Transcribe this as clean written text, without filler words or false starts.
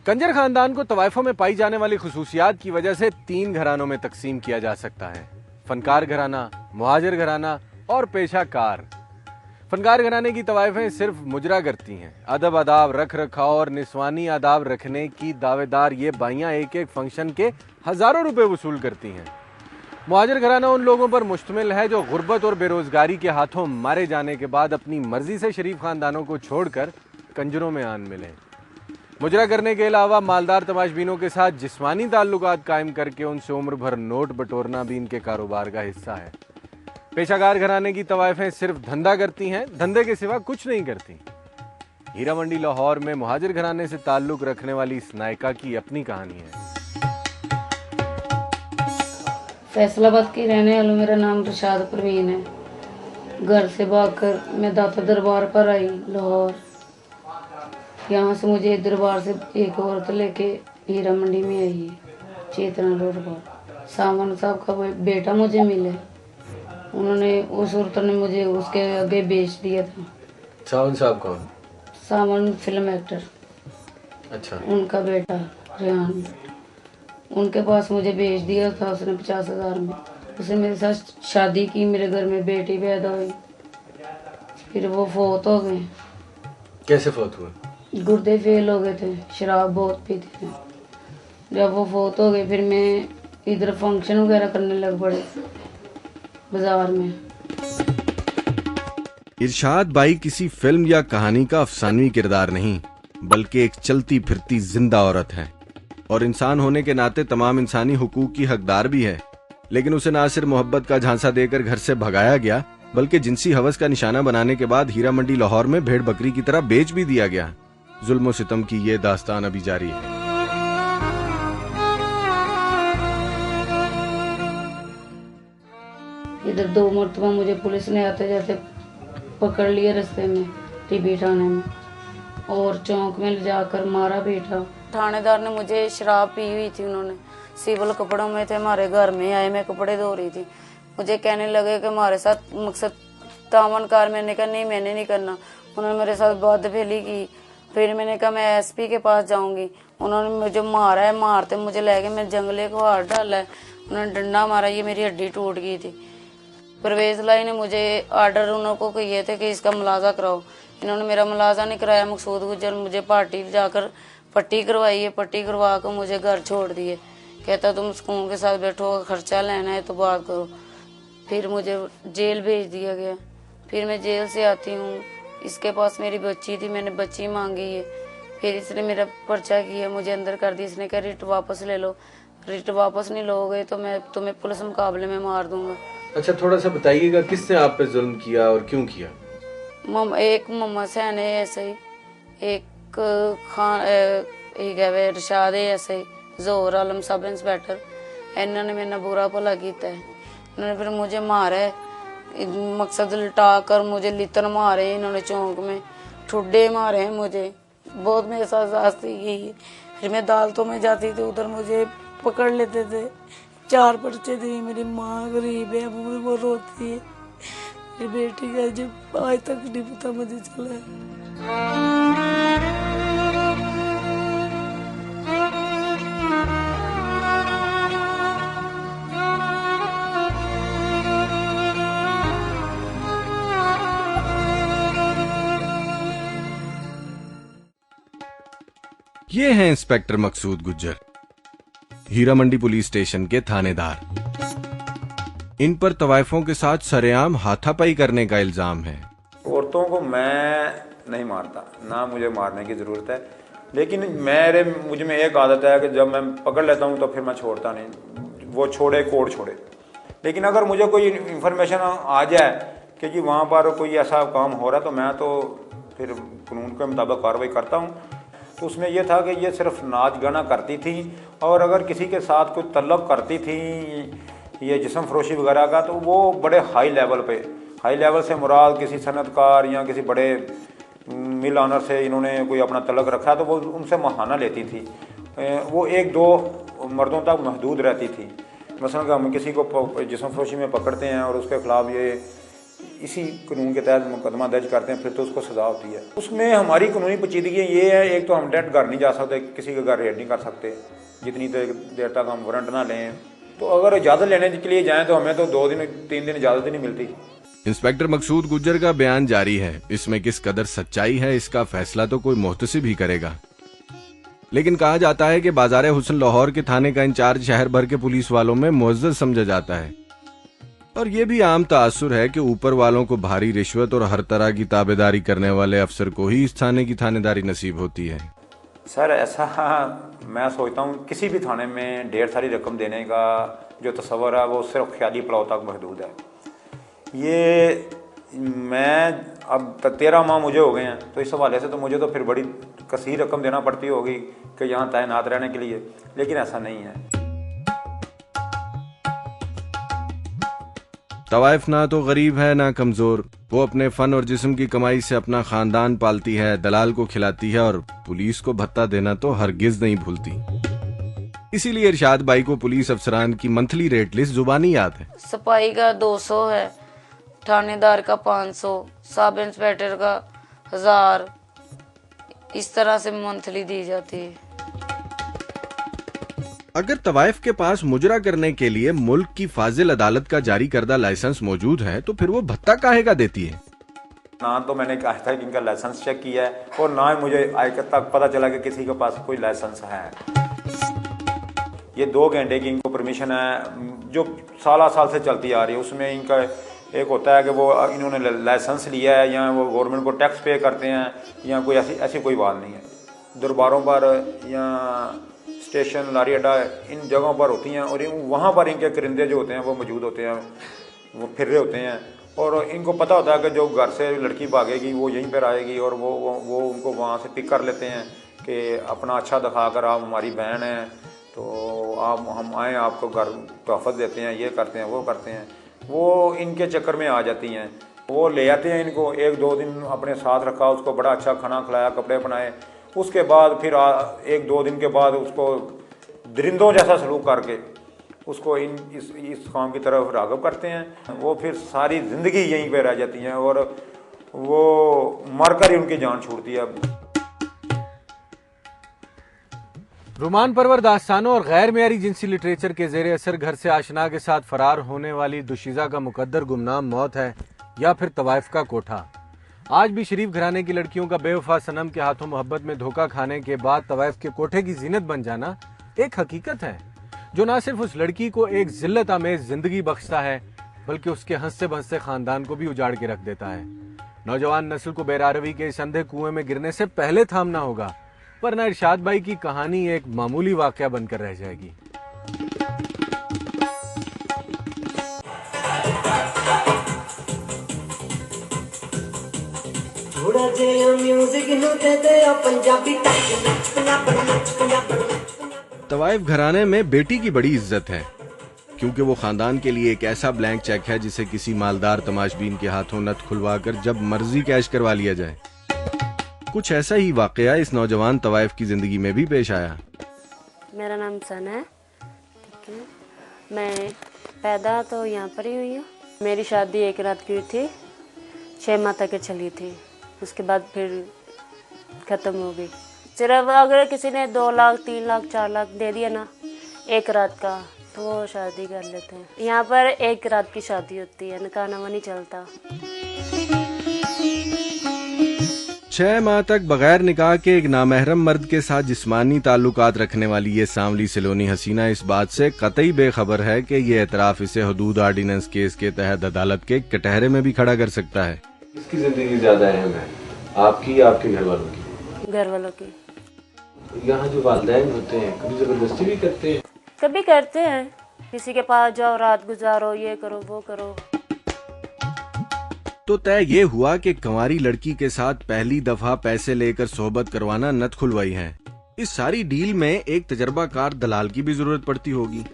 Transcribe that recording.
कंजर खानदान को तवाइफों में पाई जाने वाली खुसूसियात की वजह से 3 घरानों में तकसीम किया जा सकता है। फनकार घराना, मुहाजिर घराना और पेशाकार। फनकार घराने की तवाइफें सिर्फ मुजरा करती हैं। अदब आदाब, रख रखाव और निस्वानी आदाब रखने की दावेदार ये बाइयां एक एक फंक्शन के हजारों रुपए वसूल करती हैं। मुहाजिर घराना उन लोगों पर मुश्तमिल है जो गुर्बत और बेरोजगारी के हाथों मारे जाने के बाद अपनी मर्जी से शरीफ खानदानों को छोड़कर कंजरों में आन मिले। मुजरा करने के अलावा मालदार तमाशबीनों के साथ जिस्मानी ताल्लुकात कायम करके उनसे उम्र भर नोट बटोरना भी इनके कारोबार का हिस्सा है। पेशाकार घराने की तवाइफें सिर्फ धंधा करती हैं, धंधे के सिवा कुछ नहीं करती। हीरा मंडी लाहौर में मुहाजिर घराने से ताल्लुक रखने वाली इस नायका की अपनी कहानी है। फैसलाबाद की रहने वालों, मेरा नाम रशाद परवीन है। घर से भागकर मैं दाता दरबार पर आई लाहौर। यहाँ से मुझे दरबार से एक औरत लेके हीरा मंडी में आई है, चेतना रोड पर। सावन साहब का बेटा मुझे मिले, उन्होंने उस औरत ने मुझे उसके आगे बेच दिया था। सावन साहब कौन? सावन फिल्म एक्टर। अच्छा। उनका बेटा रेहान, उनके पास मुझे बेच दिया था उसने 50,000 में। उसने मेरे साथ शादी की, मेरे घर में बेटी पैदा हुई, फिर वो फोत हो गए। कैसे फोत हुए? गुर्दे फेल हो गए थे, शराब बहुत पीते थे। जब वो फोत हो गए फिर मैं इधर फंक्शन वगैरह करने लग पड़े बाजार में। इरशाद बाई किसी फिल्म या कहानी का अफसानवी किरदार नहीं, बल्कि एक चलती फिरती जिंदा औरत है और इंसान होने के नाते तमाम इंसानी हुकूक की हकदार भी है। लेकिन उसे ना सिर्फ मोहब्बत का झांसा देकर घर से भगाया गया, बल्कि जिनसी हवस का निशाना बनाने के बाद हीरा मंडी लाहौर में भेड़ बकरी की तरह बेच भी दिया गया। जुल्म सितम की ये दास्तान अभी जारी है। इधर 2 मरतबा मुझे पुलिस ने आते जाते पकड़ लिया रास्ते में, टीबी थाने में, और चौक में ले जाकर मारा पीटा। थानेदार ने मुझे शराब पी हुई थी, उन्होंने सिविल कपड़ों में थे, हमारे घर में आए, मैं कपड़े धो रही थी। मुझे कहने लगे कि हमारे साथ मकसद तामनकार। मैंने कहा नहीं, मैंने नहीं करना। उन्होंने मेरे साथ बदफेली की। फिर मैंने कहा मैं एसपी के पास जाऊंगी। उन्होंने मुझे मारा है, मारते मुझे ले गए, मेरे जंगले को हाथ डाला है, उन्होंने डंडा मारा, ये मेरी हड्डी टूट गई थी। परवेज लाई ने मुझे आर्डर उनको किए थे कि इसका मुलाजा कराओ, इन्होंने मेरा मुलाजा नहीं कराया। मकसूद गुजर मुझे पार्टी जाकर पट्टी करवाई है, पट्टी करवा कर मुझे घर छोड़ दिए। कहता तुम सुकून के साथ बैठो, खर्चा लेना है तो बात करो। फिर मुझे जेल भेज दिया गया। फिर मैं जेल से आती हूँ, इसके पास मेरी बच्ची थी, मैंने बच्ची मांगी है। फिर इसने मेरा पर्चा किया, मुझे अंदर कर दिया। इसने कहा रिट वापस ले लो, रिट वापस नहीं लोगे तो मैं तुम्हें पुलिस मुकाबले में मार दूंगा। अच्छा, थोड़ा सा बताइएगा किसने आप पे जुल्म किया और क्यों किया? एक मोहम्मद सैन है ऐसे ही, एक खान रशाद है ऐसे ही, जोहर आलम सब इंस्पेक्टर। इन्होंने मेरे नाल बुरा भला किया है। इन्होंने फिर मुझे मारा है, मकसद लिटा कर मुझे लितन मारे इन्होंने, चौक में ठुड्डे मारे हैं मुझे, बहुत मेरे साथ जास्ती की है। फिर मैं अदालतों में जाती थी, उधर मुझे पकड़ लेते थे। 4 पर्चे दी। मेरी माँ गरीब है, वो रोती है। मेरी बेटी का जब आज तक नहीं पता मुझे चला है। ये हैं इंस्पेक्टर मकसूद गुज्जर, हीरा मंडी पुलिस स्टेशन के थानेदार। इन पर तवाइफों के साथ सरेआम हाथापाई करने का इल्जाम है। औरतों को मैं नहीं मारता, ना मुझे मारने की जरूरत है, लेकिन मुझ में एक आदत है कि जब मैं पकड़ लेता हूँ तो फिर मैं छोड़ता नहीं, वो छोड़े कोर्ट छोड़े। लेकिन अगर मुझे कोई इन्फॉर्मेशन आ जाए कि जी वहाँ पर कोई ऐसा काम हो रहा है तो मैं तो फिर कानून के मुताबिक कार्रवाई करता हूँ। तो उसमें यह था कि ये सिर्फ नाच गाना करती थी, और अगर किसी के साथ कोई तलब करती थी ये जिस्म फरोशी वगैरह का, तो वो बड़े हाई लेवल से मुराद किसी सनतकार या किसी बड़े मिल ऑनर से इन्होंने कोई अपना तलक रखा तो वो उनसे महाना लेती थी। वो 1-2 मर्दों तक महदूद रहती थी। मसलन कि हम किसी को जिस्म फरोशी में पकड़ते हैं और उसके खिलाफ ये इसी कानून के तहत मुकदमा दर्ज करते हैं, फिर तो उसको सजा होती है। उसमें हमारी कानूनी पेचीदगी ये है, एक तो हम डायरेक्ट घर नहीं जा सकते, किसी का घर रेड नहीं कर सकते जितनी देर तक हम वारंट ना लें। तो अगर इजाज़त लेने के लिए जाएं तो हमें तो 2 दिन 3 दिन इजाज़त ही नहीं मिलती। इंस्पेक्टर मकसूद गुज्जर का बयान जारी है। इसमें किस कदर सच्चाई है इसका फैसला तो कोई मुहतसिब ही करेगा। लेकिन कहा जाता है कि बाजार हुस्न लाहौर के थाने का इंचार्ज शहर भर के पुलिस वालों में मुअज्जज समझा जाता है, और ये भी आम तासुर है कि ऊपर वालों को भारी रिश्वत और हर तरह की ताबेदारी करने वाले अफसर को ही इस थाने की थानेदारी नसीब होती है। सर ऐसा मैं सोचता हूँ किसी भी थाने में ढेर सारी रकम देने का जो तस्वर है वो सिर्फ ख्याली पड़ाव तक महदूद है। ये मैं अब 13 माह मुझे हो गए हैं, तो इस हवाले से तो मुझे तो फिर बड़ी कसीर रकम देना पड़ती होगी कि यहाँ तैनात रहने के लिए, लेकिन ऐसा नहीं है। तवाइफ ना तो गरीब है ना कमजोर, वो अपने फन और जिस्म की कमाई से अपना खानदान पालती है, दलाल को खिलाती है और पुलिस को भत्ता देना तो हरगिज नहीं भूलती। इसीलिए इरशाद भाई को पुलिस अफसरान की मंथली रेट लिस्ट जुबानी याद है। सफाई का 200 है, थानेदार का 500, सब इंस्पेक्टर का 1000, इस तरह से मंथली दी जाती है। अगर तवाइफ के पास मुजरा करने के लिए मुल्क की फाजिल अदालत का जारी करदा लाइसेंस मौजूद है तो फिर वो भत्ता काहे का देती है? ना तो मैंने कहा था कि इनका लाइसेंस चेक किया है और ना ही मुझे आज तक पता चला कि किसी के पास कोई लाइसेंस है। ये 2 घंटे की इनको परमिशन है जो साल से चलती आ रही है। उसमें इनका एक होता है कि वो इन्होंने लाइसेंस लिया है या वो गवर्नमेंट को टैक्स पे करते हैं या कोई ऐसी कोई बात नहीं है। दरबारों पर या स्टेशन लारी अड्डा इन जगहों पर होती हैं और वहाँ पर इनके करिंदे जो होते हैं वो मौजूद होते हैं, वो फिर रहे होते हैं और इनको पता होता है कि जो घर से लड़की भागेगी वो यहीं पर आएगी और वो उनको वहाँ से पिक कर लेते हैं कि अपना अच्छा दिखाकर आप हमारी बहन हैं तो आप हम आएँ आपको घर तोहफत देते हैं, ये करते हैं वो करते हैं। वो इनके चक्कर में आ जाती हैं। वो ले आते हैं इनको, 1-2 दिन अपने साथ रखा, उसको बड़ा अच्छा खाना खिलाया, कपड़े बनाए, उसके बाद फिर 1-2 दिन के बाद उसको दरिंदों जैसा सलूक करके उसको इस काम की तरफ राग़िब करते हैं। वो फिर सारी ज़िंदगी यहीं पे रह जाती हैं और वो मरकर ही उनकी जान छूटती है। रुमान परवर दास्तानों और गैर मेयारी जिनसी लिटरेचर के जेर असर घर से आशना के साथ फरार होने वाली दुशीज़ा का मुकद्दर गुमनाम मौत है या फिर तवाइफ का कोठा। आज भी शरीफ घराने की लड़कियों का बेवफा सनम के हाथों मोहब्बत में धोखा खाने के बाद तवाइफ के कोठे की जीनत बन जाना एक हकीकत है जो न सिर्फ उस लड़की को एक जिल्लत आमेज जिंदगी बख्शता है बल्कि उसके हंसते बंसते खानदान को भी उजाड़ के रख देता है। नौजवान नस्ल को बेरारवी के इस अंधे कुएं में गिरने से पहले थामना होगा, वरना इरशाद भाई की कहानी एक मामूली वाकया बनकर रह जाएगी। तवाइफ घराने में बेटी की बड़ी इज्जत है क्योंकि वो खानदान के लिए एक ऐसा ब्लैंक चेक है जिसे किसी मालदार तमाशबीन के हाथों नथ खुलवाकर जब मर्जी कैश करवा लिया जाए। कुछ ऐसा ही वाकया इस नौजवान तवाइफ की जिंदगी में भी पेश आया। मेरा नाम सन है, ठीक है। मैं पैदा तो यहाँ पर ही हुई हूँ। मेरी शादी 1 रात की हुई थी, 6 माह तक चली थी, उसके बाद फिर ख़त्म हो गई। सिर्फ अगर किसी ने 2 लाख 3 लाख 4 लाख दे दिया ना 1 रात का तो वो शादी कर लेते हैं। यहाँ पर 1 रात की शादी होती है, निकाह नामा नहीं चलता। 6 माह तक बगैर निकाह के एक नामहरम मर्द के साथ जिस्मानी ताल्लुकात रखने वाली ये सांवली सलोनी हसीना इस बात से कतई बेखबर है कि ये एतराफ इसे हदूद आर्डिनेंस केस के तहत अदालत के कटहरे में भी खड़ा कर सकता है। किसकी जिंदगी ज्यादा अहम है, आपकी या आपके घर वालों की? घर वालों की। यहाँ जो वालिदैन होते हैं कभी जबरदस्ती भी करते हैं? कभी करते हैं, किसी के पास जाओ, रात गुजारो, ये करो वो करो। तो तय ये हुआ कि कंवारी लड़की के साथ पहली दफा पैसे लेकर सोहबत करवाना नथ खुलवाई है। इस सारी डील में एक तजर्बाकार दलाल की भी जरूरत पड़ती होगी।